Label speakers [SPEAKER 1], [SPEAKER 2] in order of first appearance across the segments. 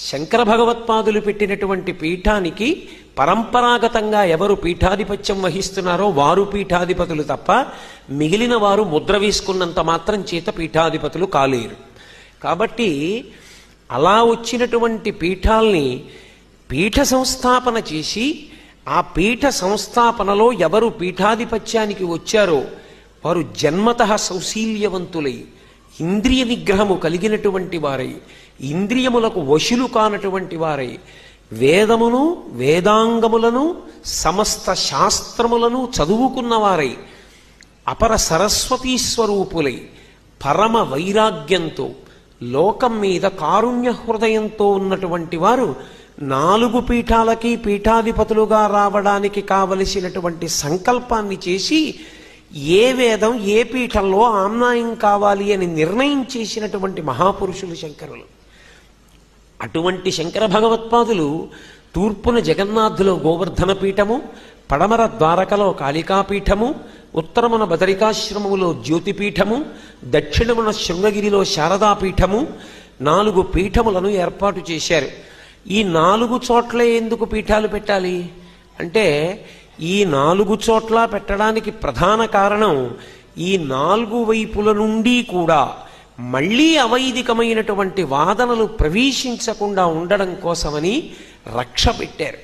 [SPEAKER 1] శంకర భగవత్పాదులు పెట్టినటువంటి పీఠానికి పరంపరాగతంగా ఎవరు పీఠాధిపత్యం వహిస్తున్నారో వారు పీఠాధిపతులు తప్ప మిగిలిన వారు ముద్ర వేసుకున్నంత మాత్రం చేత పీఠాధిపతులు కాలేరు. కాబట్టి అలా వచ్చినటువంటి పీఠాల్ని పీఠ సంస్థాపన చేసి ఆ పీఠ సంస్థాపనలో ఎవరు పీఠాధిపత్యానికి వచ్చారో వారు జన్మతః సౌశీల్యవంతులై ఇంద్రియ నిగ్రహము కలిగినటువంటి వారై ఇంద్రియములకు వశులు కానటువంటి వారై వేదమును వేదాంగములను సమస్త శాస్త్రములను చదువుకున్నవారై అపర సరస్వతీ స్వరూపులై పరమ వైరాగ్యంతో లోకం మీద కారుణ్య హృదయంతో ఉన్నటువంటి వారు 4 పీఠాలకి పీఠాధిపతులుగా రావడానికి కావలసినటువంటి సంకల్పాన్ని చేసి ఏ వేదం ఏ పీఠంలో ఆమ్నాయం కావాలి అని నిర్ణయం చేసినటువంటి మహాపురుషులు శంకరులు. అటువంటి శంకర భగవత్పాదులు తూర్పున జగన్నాథులో గోవర్ధన పీఠము, పడమర ద్వారకలో కాళికాపీఠము, ఉత్తరమున బదరికాశ్రమములో జ్యోతిపీఠము, దక్షిణమున శృంగగిరిలో శారదాపీఠము 4 పీఠములను ఏర్పాటు చేశారు. ఈ 4 చోట్లే ఎందుకు పీఠాలు పెట్టాలి అంటే ఈ 4 చోట్ల పెట్టడానికి ప్రధాన కారణం ఈ 4 వైపుల నుండి కూడా మళ్లీ అవైదికమైనటువంటి వాదనలు ప్రవేశించకుండా ఉండడం కోసమని రక్ష పెట్టారు.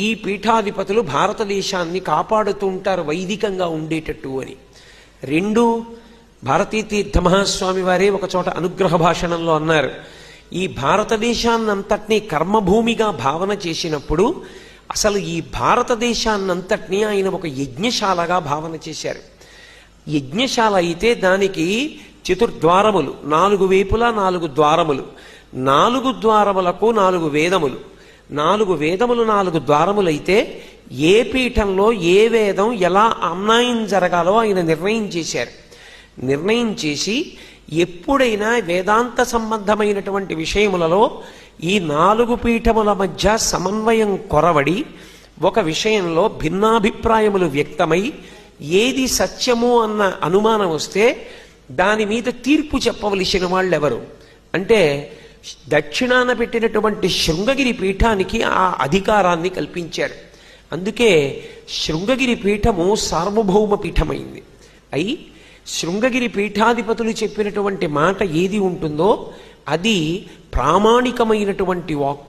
[SPEAKER 1] ఈ పీఠాధిపతులు భారతదేశాన్ని కాపాడుతూ ఉంటారు వైదికంగా ఉండేటట్టు అని. 2 భారతీ తీర్థ మహాస్వామి వారే ఒక చోట అనుగ్రహ భాషణంలో అన్నారు, ఈ భారతదేశాన్నంతటినీ కర్మభూమిగా భావన చేసినప్పుడు అసలు ఈ భారతదేశాన్నంతటినీ ఆయన ఒక యజ్ఞశాలగా భావన చేశారు. యజ్ఞశాల అయితే దానికి చతుర్ద్వారములు, 4 వైపులా 4 ద్వారములు, 4 ద్వారములకు 4 వేదములు, 4 వేదములు 4 ద్వారములైతే ఏ పీఠంలో ఏ వేదం ఎలా అన్యాయం జరగాలో ఆయన నిర్ణయం చేశారు. నిర్ణయం చేసి ఎప్పుడైనా వేదాంత సంబంధమైనటువంటి విషయములలో ఈ 4 పీఠముల మధ్య సమన్వయం కొరవడి ఒక విషయంలో భిన్నాభిప్రాయములు వ్యక్తమై ఏది సత్యము అన్న అనుమానం వస్తే దాని మీద తీర్పు చెప్పవలసిన వాళ్ళు ఎవరు అంటే దక్షిణాన పెట్టినటువంటి శృంగగిరి పీఠానికి ఆ అధికారాన్ని కల్పించారు. అందుకే శృంగగిరి పీఠము సార్వభౌమ పీఠమైంది. అయి శృంగగిరి పీఠాధిపతులు చెప్పినటువంటి మాట ఏది ఉంటుందో అది ప్రామాణికమైనటువంటి వాక్కు.